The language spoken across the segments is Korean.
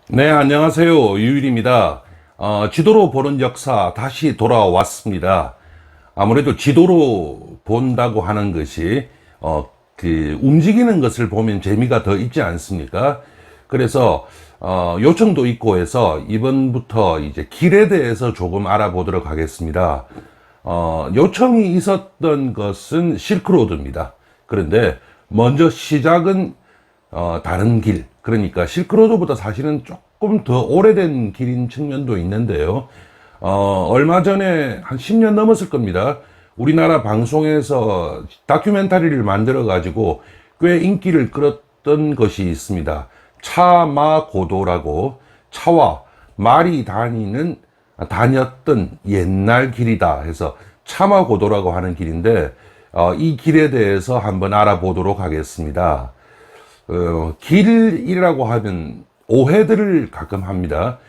네, 안녕하세요. 유일입니다. 지도로 보는 역사 다시 돌아왔습니다. 아무래도 지도로 본다고 하는 것이, 움직이는 것을 보면 재미가 더 있지 않습니까? 그래서, 요청도 있고 해서 이번부터 이제 길에 대해서 조금 알아보도록 하겠습니다. 요청이 있었던 것은 실크로드입니다. 그런데 먼저 시작은 다른 길, 그러니까 실크로드보다 사실은 조금 더 오래된 길인 측면도 있는데요. 얼마 전에 한 10년 넘었을 겁니다. 우리나라 방송에서 다큐멘터리를 만들어 가지고 꽤 인기를 끌었던 것이 있습니다. 차마고도라고, 차와 말이 다녔던 옛날 길이다 해서 차마고도라고 하는 길인데, 이 길에 대해서 한번 알아보도록 하겠습니다. 길이라고 하면 오해들을 가끔 합니다.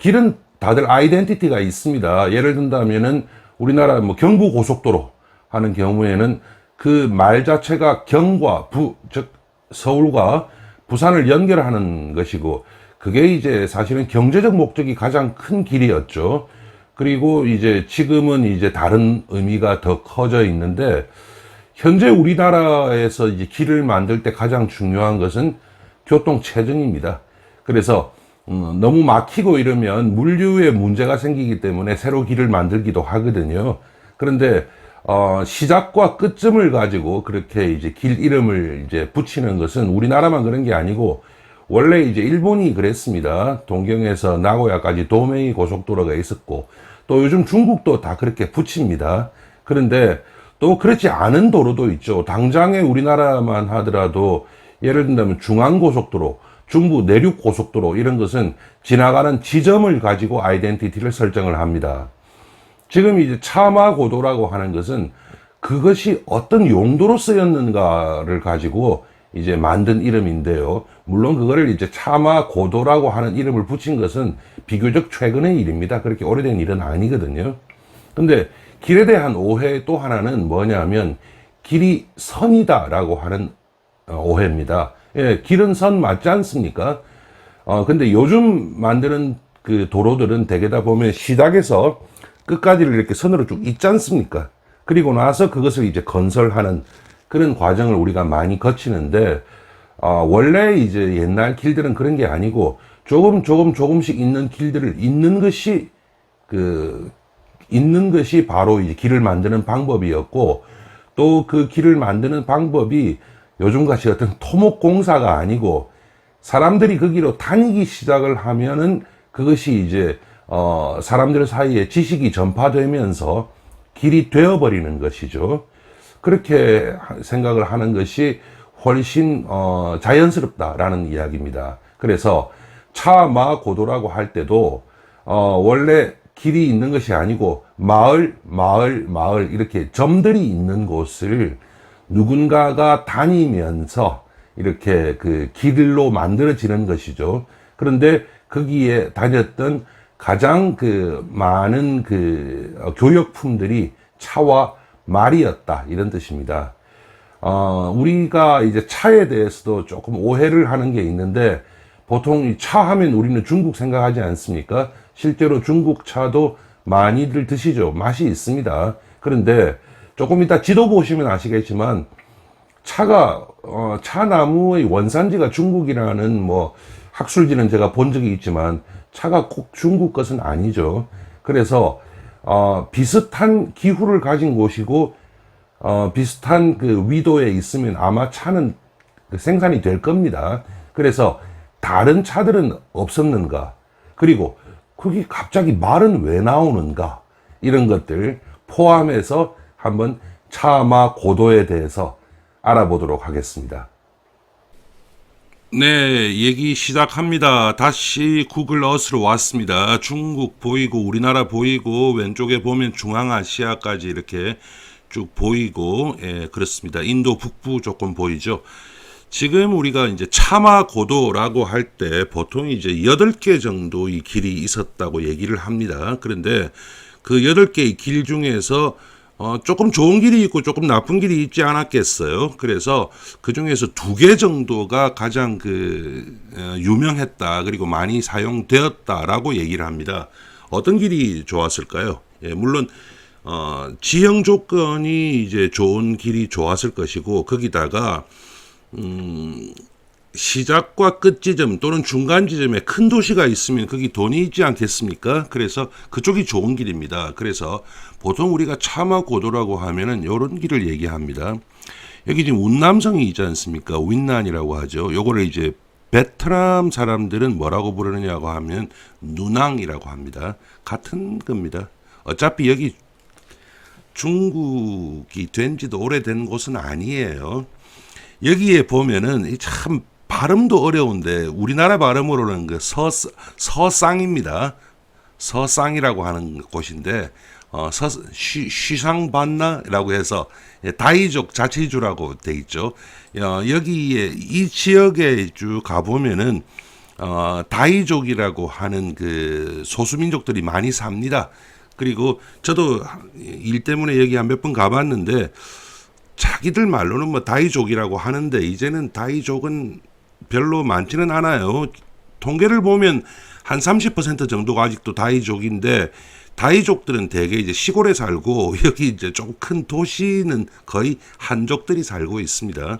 길은 다들 아이덴티티가 있습니다. 예를 든다면은 우리나라 뭐 경부고속도로 하는 경우에는 그 말 자체가 경과 즉 서울과 부산을 연결하는 것이고, 그게 이제 사실은 경제적 목적이 가장 큰 길이었죠. 그리고 이제 지금은 이제 다른 의미가 더 커져 있는데, 현재 우리나라에서 이제 길을 만들 때 가장 중요한 것은 교통 체증입니다. 그래서 너무 막히고 이러면 물류에 문제가 생기기 때문에 새로 길을 만들기도 하거든요. 그런데 시작과 끝점을 가지고 그렇게 이제 길 이름을 이제 붙이는 것은 우리나라만 그런 게 아니고 원래 이제 일본이 그랬습니다. 동경에서 나고야까지 도메이 고속도로가 있었고, 또 요즘 중국도 다 그렇게 붙입니다. 그런데 또 그렇지 않은 도로도 있죠. 당장에 우리나라만 하더라도 예를 든다면 중앙고속도로, 중부 내륙고속도로 이런 것은 지나가는 지점을 가지고 아이덴티티를 설정을 합니다. 지금 이제 차마고도라고 하는 것은 그것이 어떤 용도로 쓰였는가를 가지고 이제 만든 이름인데요. 물론 그거를 이제 차마고도라고 하는 이름을 붙인 것은 비교적 최근의 일입니다. 그렇게 오래된 일은 아니거든요. 근데 길에 대한 오해 또 하나는 뭐냐면 길이 선이다라고 하는 오해입니다. 예, 길은 선 맞지 않습니까? 근데 요즘 만드는 그 도로들은 대개 다 보면 시작에서 끝까지를 이렇게 선으로 쭉 있지 않습니까? 그리고 나서 그것을 이제 건설하는 그런 과정을 우리가 많이 거치는데, 원래 이제 옛날 길들은 그런 게 아니고 조금씩 있는 길들을 있는 것이 바로 이제 길을 만드는 방법이었고, 또 그 길을 만드는 방법이 요즘같이 어떤 토목공사가 아니고 사람들이 그 길로 다니기 시작을 하면은 그것이 이제 사람들 사이에 지식이 전파되면서 길이 되어버리는 것이죠. 그렇게 생각을 하는 것이 훨씬 자연스럽다라는 이야기입니다. 그래서 차마고도라고 할 때도 원래 길이 있는 것이 아니고 마을 이렇게 점들이 있는 곳을 누군가가 다니면서 이렇게 그 길로 만들어지는 것이죠. 그런데 거기에 다녔던 가장 그 많은 그 교역품들이 차와 말이었다, 이런 뜻입니다. 우리가 이제 차에 대해서도 조금 오해를 하는 게 있는데, 보통 차 하면 우리는 중국 생각하지 않습니까? 실제로 중국 차도 많이들 드시죠. 맛이 있습니다. 그런데 조금 이따 지도 보시면 아시겠지만 차가 차나무의 원산지가 중국이라는 뭐 학술지는 제가 본 적이 있지만 차가 꼭 중국 것은 아니죠. 그래서 비슷한 기후를 가진 곳이고 비슷한 그 위도에 있으면 아마 차는 생산이 될 겁니다. 그래서 다른 차들은 없었는가? 그리고 거기 갑자기 말은 왜 나오는가? 이런 것들 포함해서 한번 차마고도에 대해서 알아보도록 하겠습니다. 네, 얘기 시작합니다. 다시 구글 어스로 왔습니다. 중국 보이고 우리나라 보이고 왼쪽에 보면 중앙아시아까지 이렇게 쭉 보이고, 예, 그렇습니다. 인도 북부 조금 보이죠. 지금 우리가 이제 차마고도라고 할 때 보통 이제 8개 정도의 길이 있었다고 얘기를 합니다. 그런데 그 8개의 길 중에서 조금 좋은 길이 있고 조금 나쁜 길이 있지 않았겠어요. 그래서 그 중에서 2개 정도가 가장 유명했다. 그리고 많이 사용되었다라고 얘기를 합니다. 어떤 길이 좋았을까요? 예, 물론, 지형 조건이 이제 좋은 길이 좋았을 것이고, 거기다가, 시작과 끝 지점 또는 중간 지점에 큰 도시가 있으면 거기 돈이 있지 않겠습니까? 그래서 그쪽이 좋은 길입니다. 그래서 보통 우리가 차마고도라고 하면은 이런 길을 얘기합니다. 여기 지금 운남성이 있지 않습니까? 윈난이라고 하죠. 요거를 이제 베트남 사람들은 뭐라고 부르느냐고 하면 누낭이라고 합니다. 같은 겁니다. 어차피 여기 중국이 된 지도 오래된 곳은 아니에요. 여기에 보면은 참 발음도 어려운데 우리나라 발음으로는 서쌍입니다. 서쌍이라고 하는 곳인데 쉬상반나라고 해서 다이족 자치주라고 돼 있죠. 여기에 이 지역에 쭉 가보면은 다이족이라고 하는 그 소수민족들이 많이 삽니다. 그리고 저도 일 때문에 여기 한 몇 번 가봤는데 자기들 말로는 뭐 다이족이라고 하는데 이제는 다이족은 별로 많지는 않아요. 통계를 보면 한 30% 정도가 아직도 다이족인데 다이족들은 대개 이제 시골에 살고 여기 이제 좀 큰 도시는 거의 한족들이 살고 있습니다.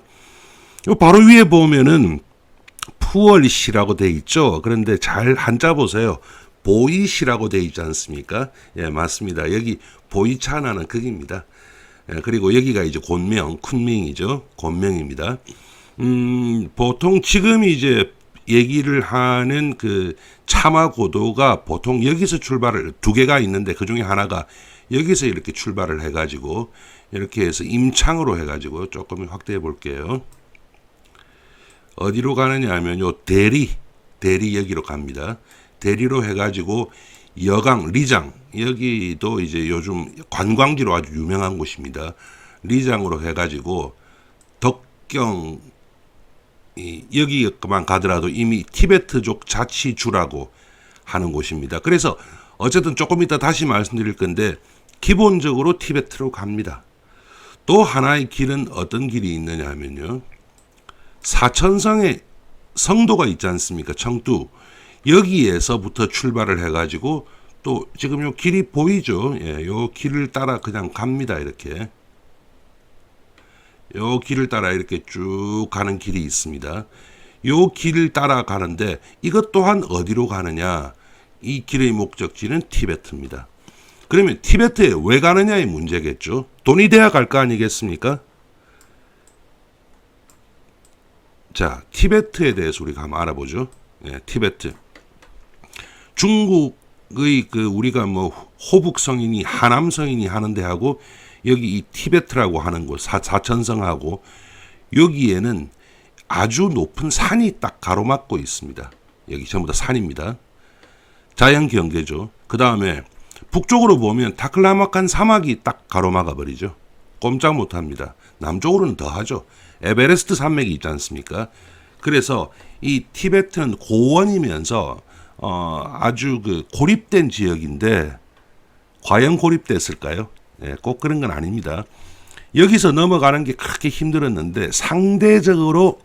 바로 위에 보면은 푸얼시라고 돼 있죠. 그런데 잘 한자 보세요. 보이시라고 돼 있지 않습니까? 예, 맞습니다. 여기 보이차나는 거기입니다. 예, 그리고 여기가 이제 곤명, 쿤밍이죠. 곤명입니다. 보통 지금 이제 얘기를 하는 그 차마고도가 보통 여기서 출발을 2개가 있는데 그 중에 하나가 여기서 이렇게 출발을 해가지고 이렇게 해서 임창으로 해가지고 조금 확대해 볼게요. 어디로 가느냐 하면 요 대리 여기로 갑니다. 대리로 해가지고 여강, 리장 여기도 이제 요즘 관광지로 아주 유명한 곳입니다. 리장으로 해가지고 덕경 여기만 가더라도 이미 티베트족 자치주라고 하는 곳입니다. 그래서 어쨌든 조금 이따 다시 말씀드릴 건데 기본적으로 티베트로 갑니다. 또 하나의 길은 어떤 길이 있느냐 하면요. 사천성에 성도가 있지 않습니까? 청두. 여기에서부터 출발을 해가지고 또 지금 요 길이 보이죠? 예, 요 길을 따라 그냥 갑니다. 이렇게. 요 길을 따라 이렇게 쭉 가는 길이 있습니다. 요 길을 따라 가는데 이것 또한 어디로 가느냐? 이 길의 목적지는 티베트입니다. 그러면 티베트에 왜 가느냐의 문제겠죠. 돈이 돼야 갈 거 아니겠습니까? 자, 티베트에 대해서 우리가 한번 알아보죠. 예, 티베트. 중국의 우리가 뭐 호북성이니 하남성이니 하는데 하고 여기 이 티베트라고 하는 곳 사천성하고 여기에는 아주 높은 산이 딱 가로막고 있습니다. 여기 전부 다 산입니다. 자연 경계죠. 그 다음에 북쪽으로 보면 타클라마칸 사막이 딱 가로막아 버리죠. 꼼짝 못합니다. 남쪽으로는 더 하죠. 에베레스트 산맥이 있지 않습니까? 그래서 이 티베트는 고원이면서 아주 고립된 지역인데 과연 고립됐을까요? 예, 꼭 그런 건 아닙니다. 여기서 넘어가는 게 그렇게 힘들었는데 상대적으로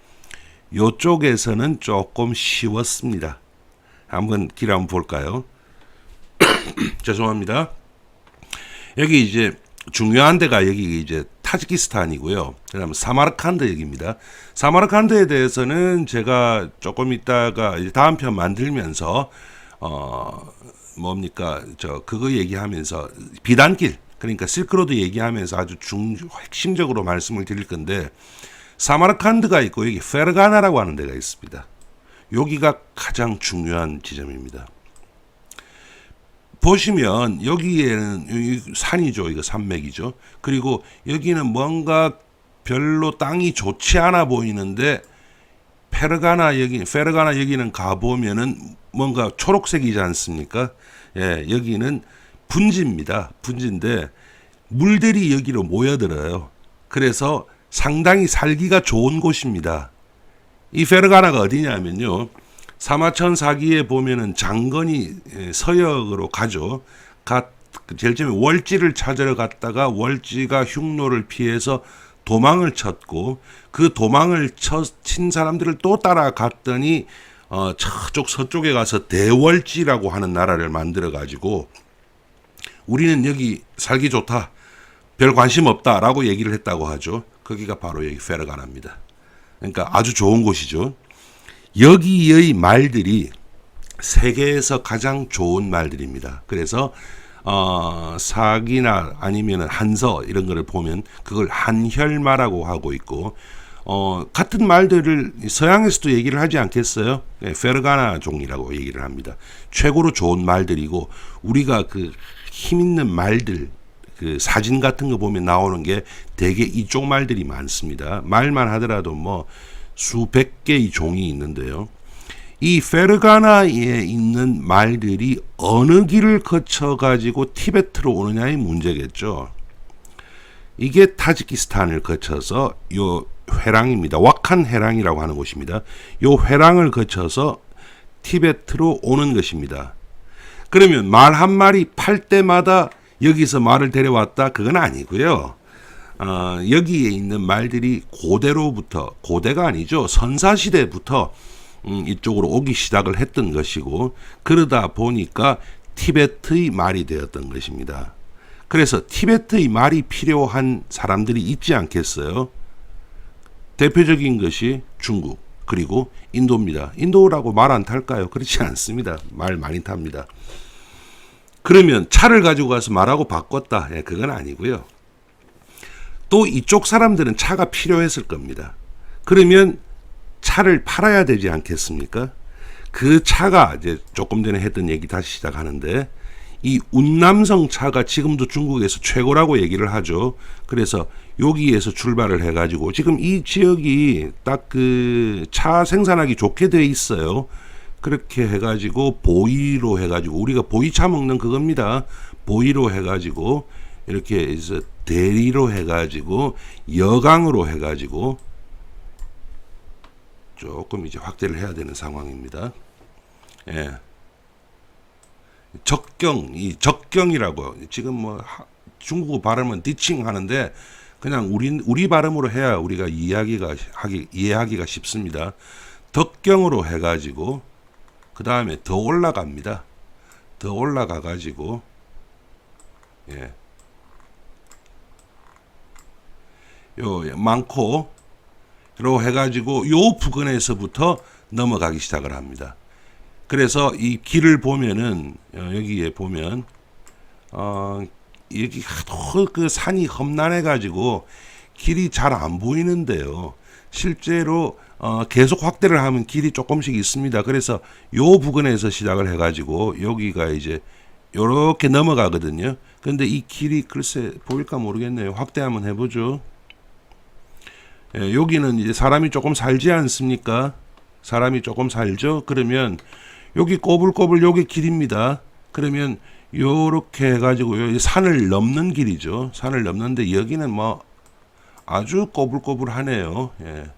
이쪽에서는 조금 쉬웠습니다. 한번 길 한번 볼까요? 죄송합니다. 여기 이제 중요한 데가 여기 이제 타지키스탄이고요. 그다음에 사마르칸드 여기입니다. 사마르칸드에 대해서는 제가 조금 있다가 이제 다음 편 만들면서 그거 얘기하면서 비단길 그러니까 실크로드 얘기하면서 아주 핵심적으로 말씀을 드릴 건데 사마르칸드가 있고 여기 페르가나라고 하는 데가 있습니다. 여기가 가장 중요한 지점입니다. 보시면 여기에는 산이죠. 이거 산맥이죠. 그리고 여기는 뭔가 별로 땅이 좋지 않아 보이는데 페르가나 여기는 가보면은 뭔가 초록색이지 않습니까? 예, 여기는 분지입니다. 분지인데 물들이 여기로 모여들어요. 그래서 상당히 살기가 좋은 곳입니다. 이 페르가나가 어디냐면요. 사마천 사기에 보면은 장건이 서역으로 가죠. 제일 처음에 월지를 찾으러 갔다가 월지가 흉노를 피해서 도망을 쳤고 그 도망을 친 사람들을 또 따라갔더니 저쪽 서쪽에 가서 대월지라고 하는 나라를 만들어 가지고 우리는 여기 살기 좋다, 별 관심 없다라고 얘기를 했다고 하죠. 거기가 바로 여기 페르가나입니다. 그러니까 아주 좋은 곳이죠. 여기의 말들이 세계에서 가장 좋은 말들입니다. 그래서 사기나 아니면 한서 이런 거를 보면 그걸 한혈마라고 하고 있고 같은 말들을 서양에서도 얘기를 하지 않겠어요? 네, 페르가나 종이라고 얘기를 합니다. 최고로 좋은 말들이고 우리가 그 힘 있는 말들 그 사진 같은 거 보면 나오는 게 되게 이쪽 말들이 많습니다. 말만 하더라도 뭐 수백 개의 종이 있는데요. 이 페르가나에 있는 말들이 어느 길을 거쳐 가지고 티베트로 오느냐의 문제겠죠. 이게 타지키스탄을 거쳐서 요 회랑입니다. 왁한 회랑이라고 하는 곳입니다. 요 회랑을 거쳐서 티베트로 오는 것입니다. 그러면 말 한 마리 팔 때마다 여기서 말을 데려왔다? 그건 아니고요. 여기에 있는 말들이 고대로부터, 고대가 아니죠. 선사시대부터 이쪽으로 오기 시작을 했던 것이고 그러다 보니까 티베트의 말이 되었던 것입니다. 그래서 티베트의 말이 필요한 사람들이 있지 않겠어요? 대표적인 것이 중국 그리고 인도입니다. 인도라고 말 안 탈까요? 그렇지 않습니다. 말 많이 탑니다. 그러면 차를 가지고 가서 말하고 바꿨다. 그건 아니고요. 또 이쪽 사람들은 차가 필요했을 겁니다. 그러면 차를 팔아야 되지 않겠습니까? 그 차가 이제 조금 전에 했던 얘기 다시 시작하는데 이 운남성 차가 지금도 중국에서 최고라고 얘기를 하죠. 그래서 여기에서 출발을 해가지고 지금 이 지역이 딱 그 차 생산하기 좋게 돼 있어요. 그렇게 해가지고 보이로 해가지고 우리가 보이차 먹는 그겁니다. 보이로 해가지고 이렇게 해서 대리로 해가지고 여강으로 해가지고 조금 이제 확대를 해야 되는 상황입니다. 예. 이 적경이라고 지금 뭐 중국어 발음은 디칭 하는데 그냥 우리 발음으로 해야 우리가 이해하기가 쉽습니다. 덕경으로 해가지고 그 다음에 더 올라갑니다. 더 올라가 가지고 예. 요 많고 로 해가지고 요 부근에서부터 넘어가기 시작을 합니다. 그래서 이 길을 보면은 여기에 보면 여기 하도 그 산이 험난해 가지고 길이 잘 안 보이는데요. 실제로 계속 확대를 하면 길이 조금씩 있습니다. 그래서 요 부근에서 시작을 해가지고 여기가 이제 요렇게 넘어가거든요. 근데 이 길이 글쎄 보일까 모르겠네요. 확대 한번 해보죠. 예, 여기는 이제 사람이 조금 살지 않습니까? 사람이 조금 살죠? 그러면 여기 꼬불꼬불 여기 길입니다. 그러면 요렇게 해가지고 여기 산을 넘는 길이죠. 산을 넘는데 여기는 뭐 아주 꼬불꼬불하네요. 예.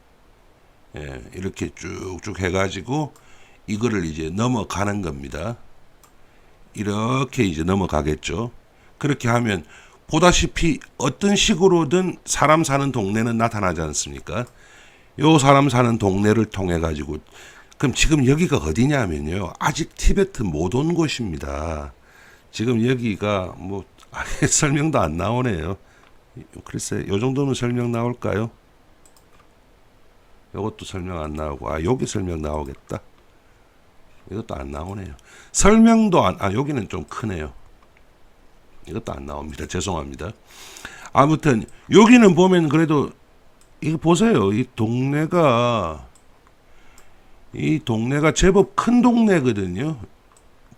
예, 이렇게 쭉쭉 해가지고 이거를 이제 넘어가는 겁니다. 이렇게 이제 넘어가겠죠. 그렇게 하면 보다시피 어떤 식으로든 사람 사는 동네는 나타나지 않습니까? 요 사람 사는 동네를 통해 가지고 그럼 지금 여기가 어디냐면요. 아직 티베트 못 온 곳입니다. 지금 여기가 뭐 아예 설명도 안 나오네요. 글쎄 요 정도는 설명 나올까요? 요것도 설명 안 나오고 여기 설명 나오겠다. 이것도 안 나오네요. 설명도 여기는 좀 크네요. 이것도 안 나옵니다. 죄송합니다. 아무튼 여기는 보면 그래도 이거 보세요. 이 동네가 제법 큰 동네거든요.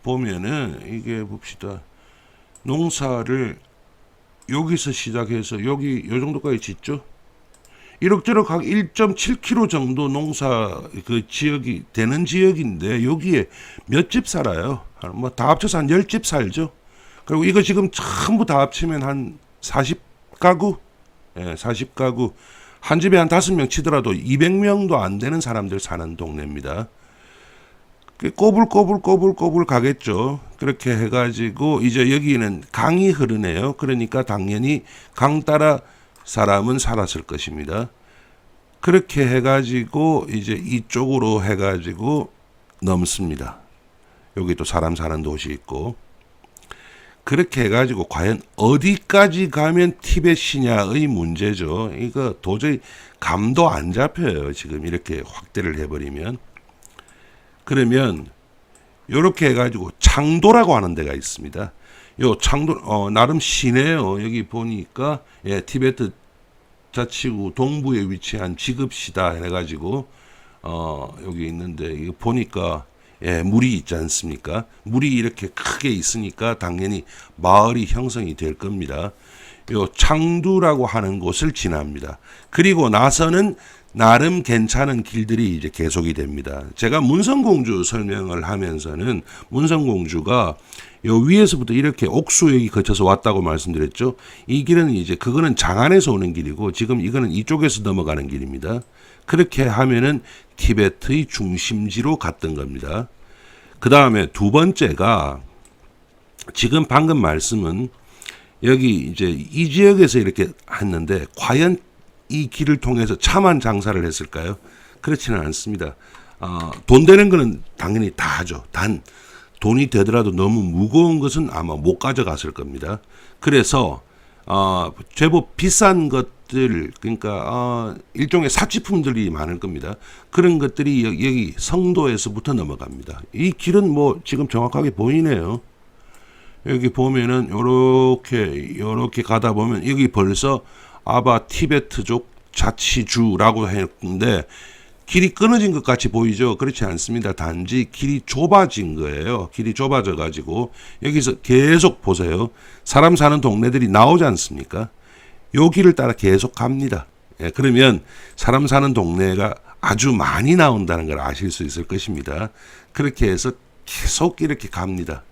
보면은 이게 봅시다. 농사를 여기서 시작해서 여기 요 정도까지 짓죠. 이럭저럭 한 1.7km 정도 농사 그 지역이 되는 지역인데 여기에 몇 집 살아요? 뭐 다 합쳐서 한 10집 살죠. 그리고 이거 지금 전부 다 합치면 한 40가구? 예, 40가구. 한 집에 한 5명 치더라도 200명도 안 되는 사람들 사는 동네입니다. 꼬불꼬불 가겠죠. 그렇게 해가지고 이제 여기는 강이 흐르네요. 그러니까 당연히 강 따라 사람은 살았을 것입니다. 그렇게 해가지고 이제 이쪽으로 해가지고 넘습니다. 여기 또 사람 사는 도시 있고. 그렇게 해가지고 과연 어디까지 가면 티벳이냐의 문제죠. 이거 도저히 감도 안 잡혀요. 지금 이렇게 확대를 해버리면. 그러면 이렇게 해가지고 창도라고 하는 데가 있습니다. 요 창도 나름 시내요. 여기 보니까 티베트 자치구 동부에 위치한 지급시다 해가지고 여기 있는데 이거 보니까 물이 있지 않습니까? 물이 이렇게 크게 있으니까 당연히 마을이 형성이 될 겁니다. 요 창두라고 하는 곳을 지납니다. 그리고 나서는 나름 괜찮은 길들이 이제 계속이 됩니다. 제가 문성공주 설명을 하면서는 문성공주가 요 위에서부터 이렇게 옥수역이 거쳐서 왔다고 말씀드렸죠. 이 길은 이제 그거는 장안에서 오는 길이고 지금 이거는 이쪽에서 넘어가는 길입니다. 그렇게 하면은 티베트의 중심지로 갔던 겁니다. 그 다음에 두 번째가 지금 방금 말씀은 여기 이제 이 지역에서 이렇게 했는데 과연 이 길을 통해서 차만 장사를 했을까요? 그렇지는 않습니다. 돈 되는 거는 당연히 다 하죠. 단 돈이 되더라도 너무 무거운 것은 아마 못 가져갔을 겁니다. 그래서 제법 비싼 것들 그러니까 일종의 사치품들이 많을 겁니다. 그런 것들이 여기 성도에서부터 넘어갑니다. 이 길은 뭐 지금 정확하게 보이네요. 여기 보면은 요렇게 가다 보면 여기 벌써 아바 티베트족 자치주라고 했는데 길이 끊어진 것 같이 보이죠? 그렇지 않습니다. 단지 길이 좁아진 거예요. 길이 좁아져 가지고 여기서 계속 보세요. 사람 사는 동네들이 나오지 않습니까? 요 길을 따라 계속 갑니다. 그러면 사람 사는 동네가 아주 많이 나온다는 걸 아실 수 있을 것입니다. 그렇게 해서 계속 이렇게 갑니다.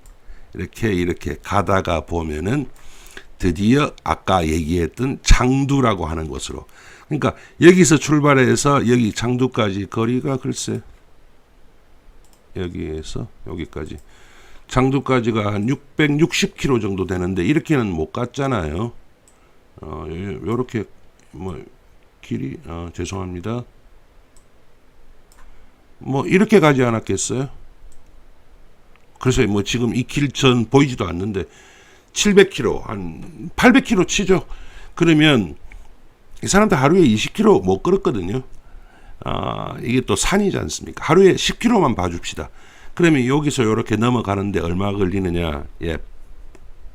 이렇게 가다가 보면은 드디어 아까 얘기했던 창두라고 하는 곳으로. 그러니까 여기서 출발해서 여기 창두까지 거리가 글쎄 여기에서 여기까지 창두까지가 한 660km 정도 되는데 이렇게는 못 갔잖아요. 요렇게 뭐 길이 죄송합니다. 뭐 이렇게 가지 않았겠어요? 그래서 뭐 지금 이 길 전 보이지도 않는데 700km, 한 800km 치죠. 그러면 이 사람들 하루에 20km 못 걸었거든요. 이게 또 산이지 않습니까? 하루에 10km만 봐줍시다. 그러면 여기서 이렇게 넘어가는데 얼마 걸리느냐?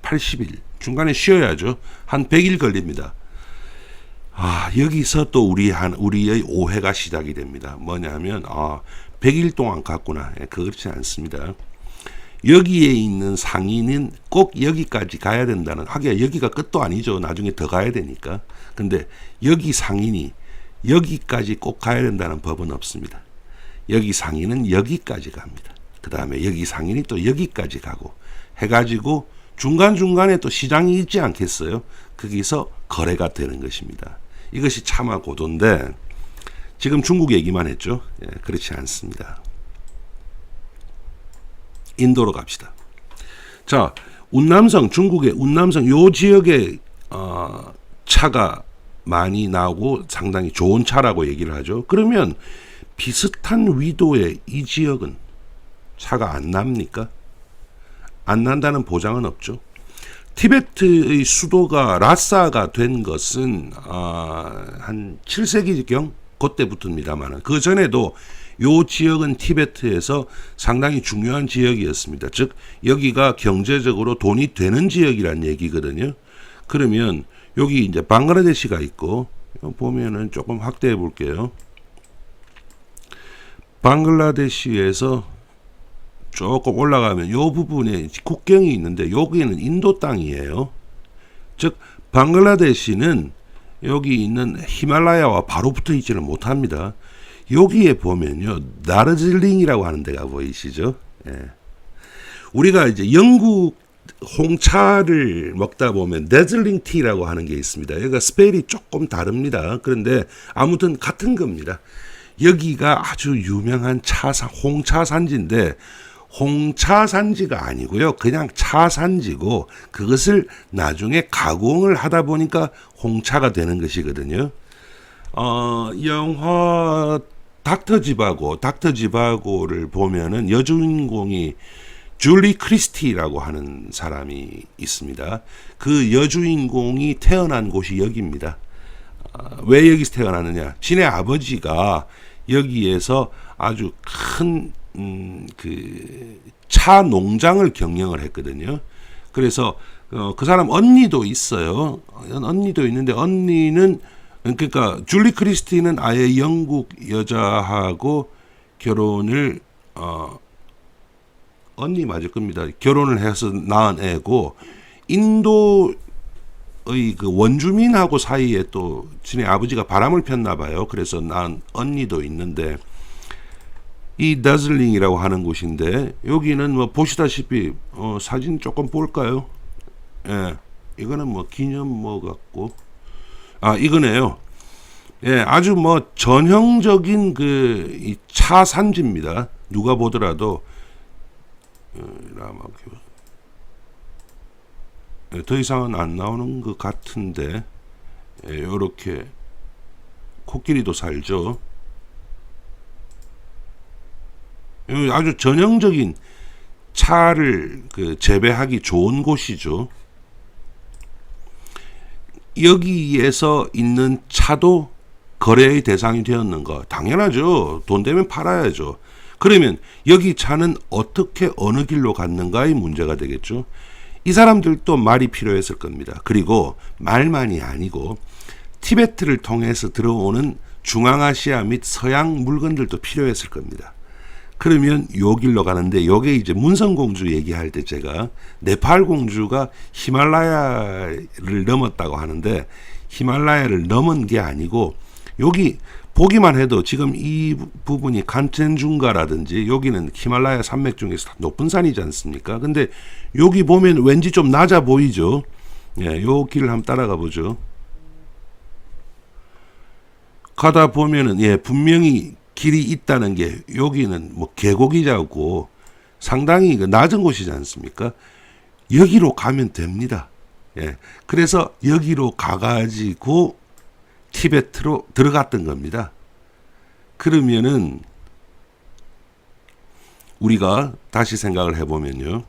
80일. 중간에 쉬어야죠. 한 100일 걸립니다. 여기서 또 우리의 오해가 시작이 됩니다. 뭐냐면 100일 동안 갔구나. 그렇지 않습니다. 여기에 있는 상인은 꼭 여기까지 가야 된다는, 하기야 여기가 끝도 아니죠. 나중에 더 가야 되니까. 근데 여기 상인이 여기까지 꼭 가야 된다는 법은 없습니다. 여기 상인은 여기까지 갑니다. 그 다음에 여기 상인이 또 여기까지 가고 해가지고 중간중간에 또 시장이 있지 않겠어요? 거기서 거래가 되는 것입니다. 이것이 차마 고도인데 지금 중국 얘기만 했죠. 그렇지 않습니다. 인도로 갑시다. 자, 운남성, 중국의 운남성 요 지역에 차가 많이 나오고 상당히 좋은 차라고 얘기를 하죠. 그러면 비슷한 위도의 이 지역은 차가 안 납니까? 안 난다는 보장은 없죠. 티베트의 수도가 라사가 된 것은 한 7세기경 그때부터입니다만 그 전에도 요 지역은 티베트에서 상당히 중요한 지역이었습니다. 즉 여기가 경제적으로 돈이 되는 지역이란 얘기거든요. 그러면 여기 이제 방글라데시가 있고 보면은 조금 확대해 볼게요. 방글라데시에서 조금 올라가면 요 부분에 국경이 있는데 여기는 인도 땅이에요. 즉 방글라데시는 여기 있는 히말라야와 바로 붙어 있지는 못합니다. 여기에 보면요, 다르질링이라고 하는 데가 보이시죠? 우리가 이제 영국 홍차를 먹다 보면 데즐링 티라고 하는 게 있습니다. 여기가 스펠이 조금 다릅니다. 그런데 아무튼 같은 겁니다. 여기가 아주 유명한 홍차 산지인데, 홍차 산지가 아니고요. 그냥 차 산지고, 그것을 나중에 가공을 하다 보니까 홍차가 되는 것이거든요. 영화 닥터 지바고를 보면은 여주인공이 줄리 크리스티라고 하는 사람이 있습니다. 그 여주인공이 태어난 곳이 여기입니다. 왜 여기서 태어났느냐? 지네 아버지가 여기에서 아주 큰 그 차 농장을 경영을 했거든요. 그래서 그 사람 언니도 있어요. 언니도 있는데, 언니는 그러니까 줄리 크리스티는 아예 영국 여자하고 결혼을 언니 맞을 겁니다. 결혼을 해서 낳은 애고, 인도의 그 원주민하고 사이에 또 지네 아버지가 바람을 폈나 봐요. 그래서 낳은 언니도 있는데, 이 다즐링이라고 하는 곳인데, 여기는 뭐 보시다시피 사진 조금 볼까요? 예, 이거는 뭐 기념 뭐 같고, 이거네요. 예, 아주 뭐 전형적인 그 이 차 산지입니다. 누가 보더라도 더 이상은 안 나오는 것 같은데, 요렇게 코끼리도 살죠. 아주 전형적인 차를 그 재배하기 좋은 곳이죠. 여기에서 있는 차도 거래의 대상이 되었는가? 당연하죠. 돈 되면 팔아야죠. 그러면 여기 차는 어떻게 어느 길로 갔는가의 문제가 되겠죠. 이 사람들도 말이 필요했을 겁니다. 그리고 말만이 아니고 티베트를 통해서 들어오는 중앙아시아 및 서양 물건들도 필요했을 겁니다. 그러면 요 길로 가는데, 요게 이제 문성공주 얘기할 때 제가 네팔 공주가 히말라야를 넘었다고 하는데, 히말라야를 넘은 게 아니고, 여기 보기만 해도 지금 이 부분이 칸첸중가라든지, 여기는 히말라야 산맥 중에서 높은 산이지 않습니까? 근데 여기 보면 왠지 좀 낮아 보이죠. 예, 요 길을 한번 따라가 보죠. 가다 보면은 분명히 길이 있다는 게, 여기는 뭐 계곡이자고 상당히 낮은 곳이지 않습니까? 여기로 가면 됩니다. 예. 그래서 여기로 가가지고 티베트로 들어갔던 겁니다. 그러면은 우리가 다시 생각을 해보면요.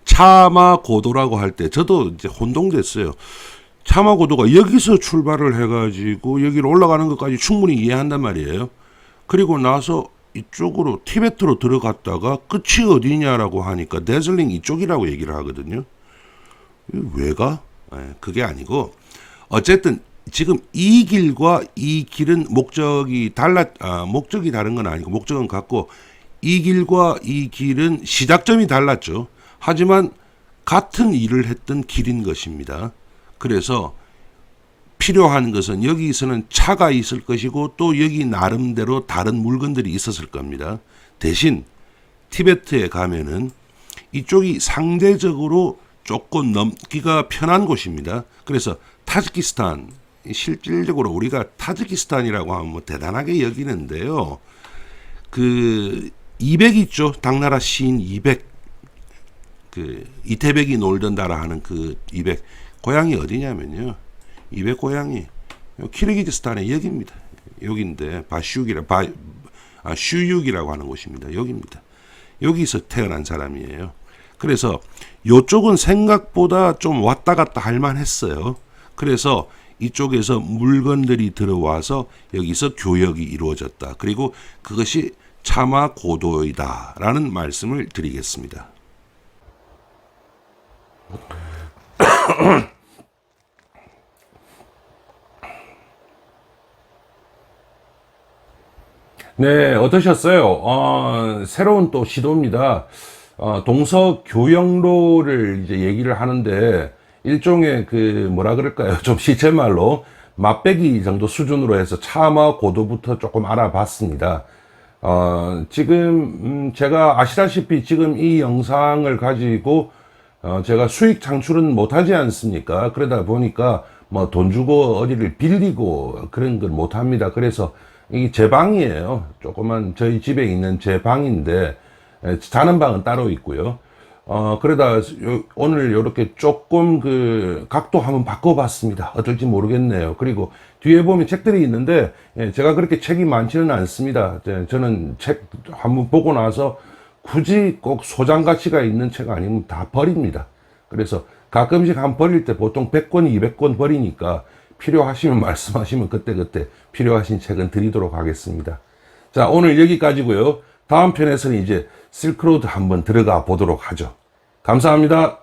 차마 고도라고 할 때 저도 이제 혼동됐어요. 차마 고도가 여기서 출발을 해가지고 여기로 올라가는 것까지 충분히 이해한단 말이에요. 그리고 나서 이쪽으로 티베트로 들어갔다가 끝이 어디냐라고 하니까 데즐링 이쪽이라고 얘기를 하거든요. 왜 가? 그게 아니고, 어쨌든 지금 이 길과 이 길은 목적이 다른 건 아니고 목적은 같고, 이 길과 이 길은 시작점이 달랐죠. 하지만 같은 일을 했던 길인 것입니다. 그래서 필요한 것은, 여기서는 차가 있을 것이고 또 여기 나름대로 다른 물건들이 있었을 겁니다. 대신 티베트에 가면은 이쪽이 상대적으로 조금 넘기가 편한 곳입니다. 그래서 타지키스탄, 실질적으로 우리가 타지키스탄이라고 하면 뭐 대단하게 여기는데요. 그 200 있죠. 당나라 시인 200. 그 이태백이 놀던 나라 하는 그 200. 고향이 어디냐면요. 200 고향이 키르기즈스탄의 여기입니다. 여기인데 슈육이라고 하는 곳입니다. 여기입니다. 여기서 태어난 사람이에요. 그래서 이쪽은 생각보다 좀 왔다 갔다 할 만했어요. 그래서 이쪽에서 물건들이 들어와서 여기서 교역이 이루어졌다. 그리고 그것이 차마 고도이다 라는 말씀을 드리겠습니다. 네, 어떠셨어요? 새로운 또 시도입니다. 동서교역로를 이제 얘기를 하는데, 일종의 그 뭐라 그럴까요? 좀 시체말로 맛배기 정도 수준으로 해서 차마 고도부터 조금 알아봤습니다. 지금 제가 아시다시피 지금 이 영상을 가지고 제가 수익 창출은 못하지 않습니까? 그러다 보니까 뭐 돈 주고 어디를 빌리고 그런 걸 못합니다. 그래서 이게 제 방이에요. 조그만 저희 집에 있는 제 방인데 자는 방은 따로 있고요. 그러다 오늘 이렇게 조금 그 각도 한번 바꿔봤습니다. 어떨지 모르겠네요. 그리고 뒤에 보면 책들이 있는데 제가 그렇게 책이 많지는 않습니다. 저는 책 한번 보고 나서 굳이 꼭 소장 가치가 있는 책 아니면 다 버립니다. 그래서 가끔씩 한 버릴 때 보통 100권, 200권 버리니까 필요하시면 말씀하시면 그때그때 필요하신 책은 드리도록 하겠습니다. 자, 오늘 여기까지고요. 다음 편에서는 이제 실크로드 한번 들어가 보도록 하죠. 감사합니다.